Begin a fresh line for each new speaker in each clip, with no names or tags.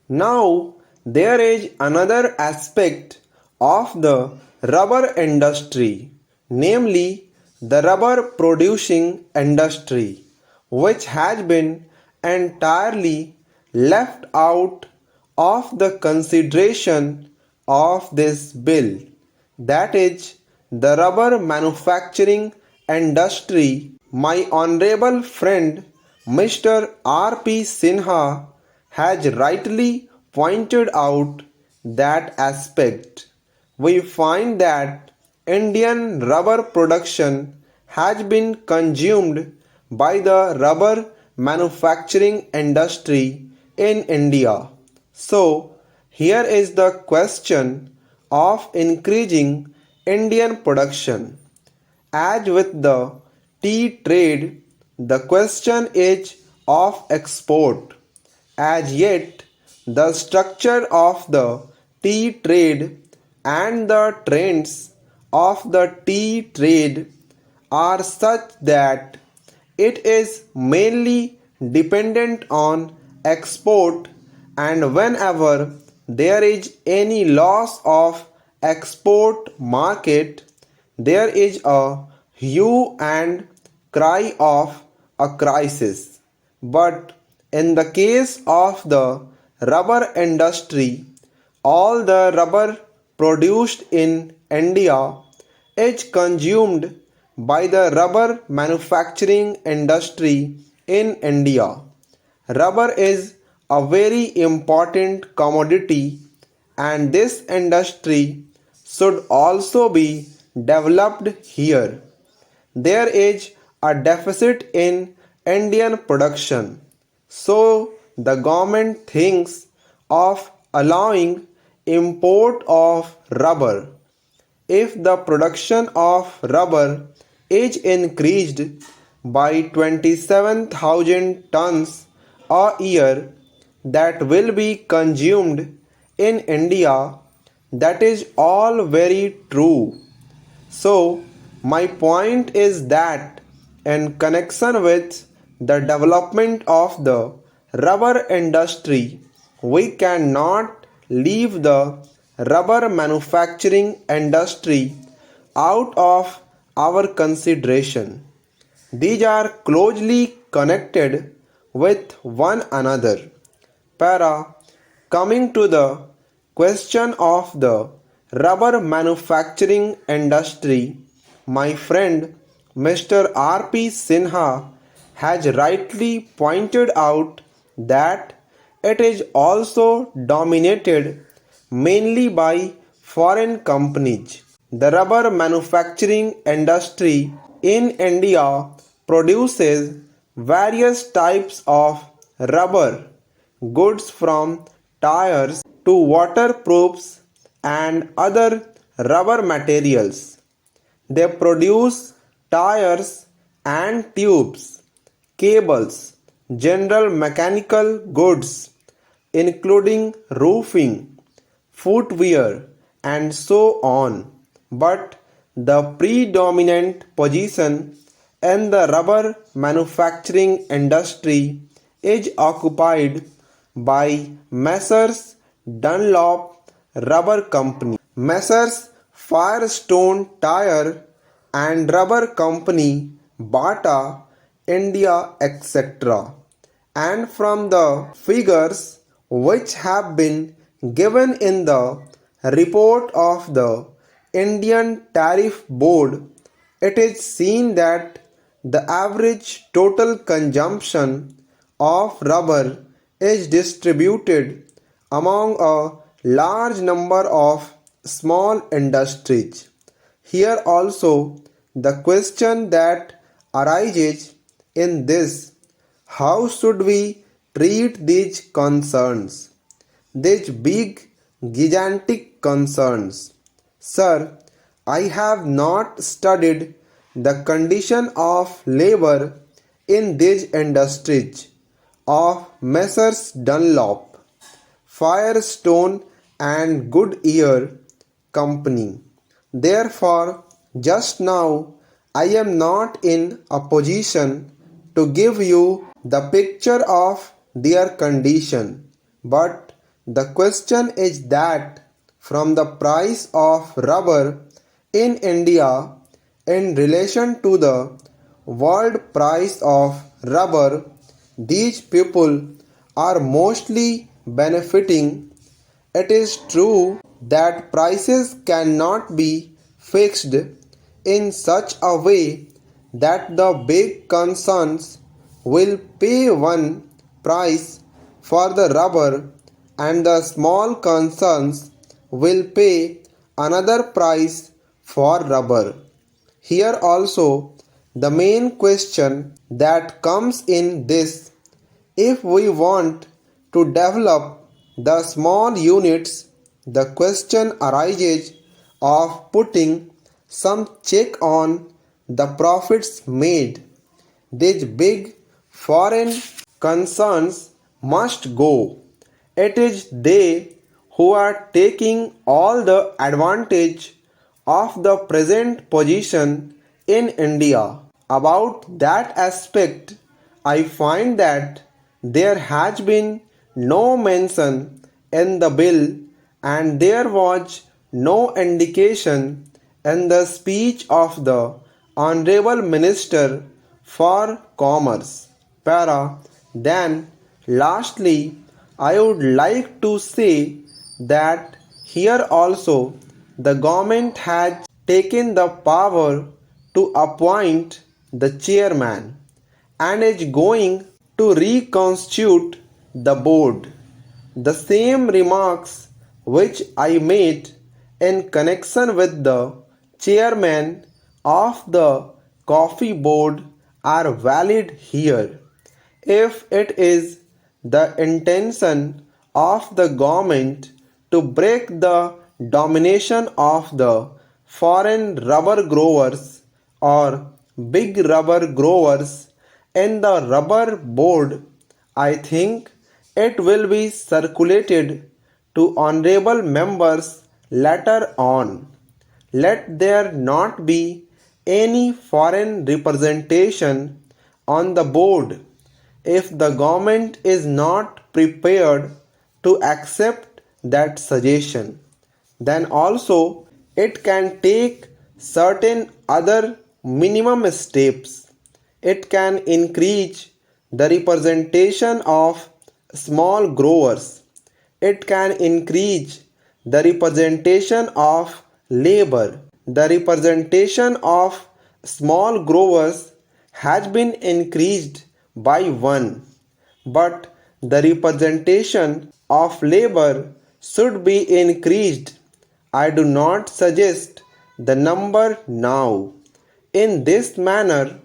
Now, there is another aspect of the rubber industry, namely the rubber producing industry, which has been entirely left out of the consideration of this bill. That is the rubber manufacturing industry. My honorable friend Mr. R.P. Sinha has rightly pointed out that aspect. We find that Indian rubber production has been consumed by the rubber manufacturing industry in India. So, here is the question of increasing Indian production. As with the tea trade, the question is of export. As yet, the structure of the tea trade and the trends of the tea trade are such that it is mainly dependent on export, and whenever there is any loss of export market, there is a hue and cry of a crisis. But in the case of the rubber industry, all the rubber produced in India is consumed by the rubber manufacturing industry in India. Rubber is a very important commodity, and this industry should also be developed here. There is a deficit in Indian production, so the government thinks of allowing import of rubber. If the production of rubber is increased by 27,000 tons a year, that will be consumed in India. That is all very true. So, my point is that in connection with the development of the rubber industry, we cannot leave the rubber manufacturing industry out of our consideration. These are closely connected with one another. Para, coming to the question of the rubber manufacturing industry, my friend Mr. R.P. Sinha has rightly pointed out that it is also dominated mainly by foreign companies. The rubber manufacturing industry in India produces various types of rubber goods from tires to waterproofs and other rubber materials. They produce tires and tubes, cables, general mechanical goods, including roofing, footwear, and so on. But the predominant position in the rubber manufacturing industry is occupied by Messrs. Dunlop Rubber Company, Messrs. Firestone Tire and Rubber Company, Bata, India, etc. And from the figures which have been given in the report of the Indian Tariff Board, it is seen that the average total consumption of rubber is distributed among a large number of small industries. Here also the question that arises in this: how should we treat these concerns? These big, gigantic concerns. Sir, I have not studied the condition of labor in these industries of Messrs. Dunlop, Firestone and Goodyear Company. Therefore, just now I am not in a position to give you the picture of their condition, but The question is that from the price of rubber in India in relation to the world price of rubber, these people are mostly benefiting. It is true that prices cannot be fixed in such a way that the big concerns will pay one price for the rubber and the small concerns will pay another price for rubber. Here also, the main question that comes in this: if we want to develop the small units, the question arises of putting some check on the profits made. These big foreign concerns must go. It is they who are taking all the advantage of the present position in India. About that aspect, I find that there has been no mention in the bill and there was no indication in the speech of the Honorable Minister for Commerce. Then, lastly, I would like to say that here also the government has taken the power to appoint the chairman and is going to reconstitute the board. The same remarks which I made in connection with the chairman of the coffee board are valid here. If it is the intention of the government to break the domination of the foreign rubber growers or big rubber growers in the rubber board, I think it will be circulated to honorable members later on. Let there not be any foreign representation on the board. If the government is not prepared to accept that suggestion, then also it can take certain other minimum steps. It can increase the representation of small growers. It can increase the representation of labor. The representation of small growers has been increased by one, but the representation of labor should be increased. I do not suggest the number now. In this manner,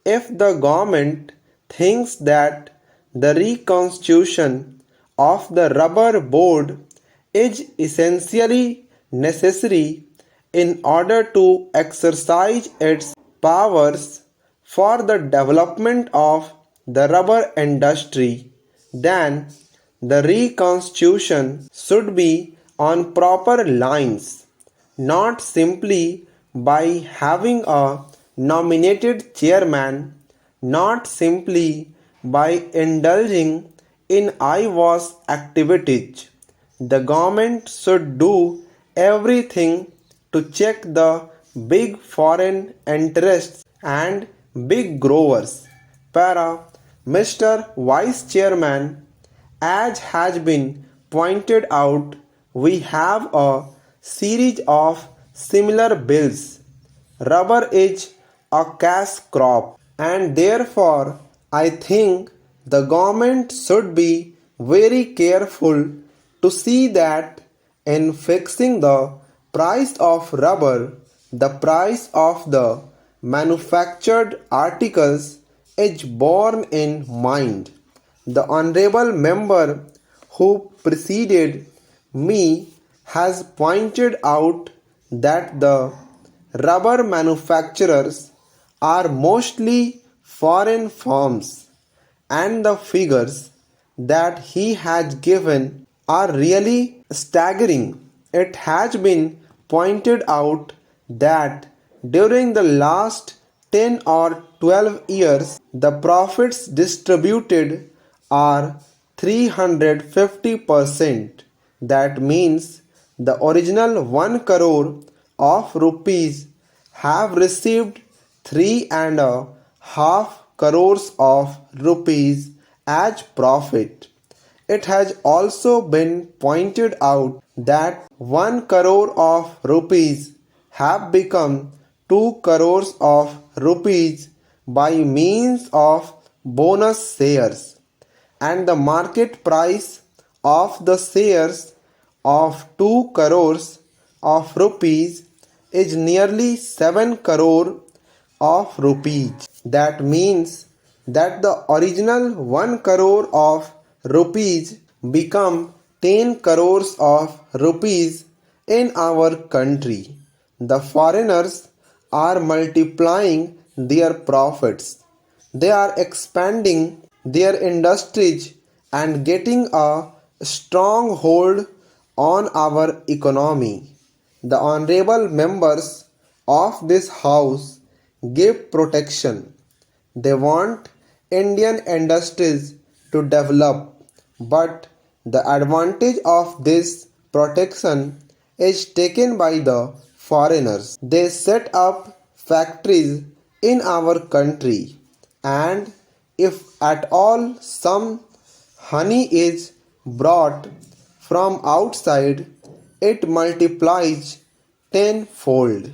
if the government thinks that the reconstitution of the rubber board is essentially necessary in order to exercise its powers for the development of the rubber industry, then the reconstitution should be on proper lines, not simply by having a nominated chairman, not simply by indulging in I-wash activities. The government should do everything to check the big foreign interests and big growers. Mr. Vice Chairman, as has been pointed out, we have a series of similar bills. Rubber is a cash crop, and therefore I think the government should be very careful to see that in fixing the price of rubber, the price of the manufactured articles is borne in mind. The honorable member who preceded me has pointed out that the rubber manufacturers are mostly foreign firms, and the figures that he has given are really staggering. It has been pointed out that during the last 10 or 12 years, the profits distributed are 350%. That means the original 1 crore of rupees have received 3.5 crores of rupees as profit. It has also been pointed out that 1 crore of rupees have become 2 crores of rupees by means of bonus shares, and the market price of the shares of 2 crores of rupees is nearly 7 crore of rupees. That means that the original 1 crore of rupees become 10 crores of rupees in our country. The foreigners are multiplying their profits. They are expanding their industries and getting a strong hold on our economy. The honorable members of this house give protection. They want Indian industries to develop, but the advantage of this protection is taken by the foreigners. They set up factories in our country, and if at all some honey is brought from outside, it multiplies tenfold.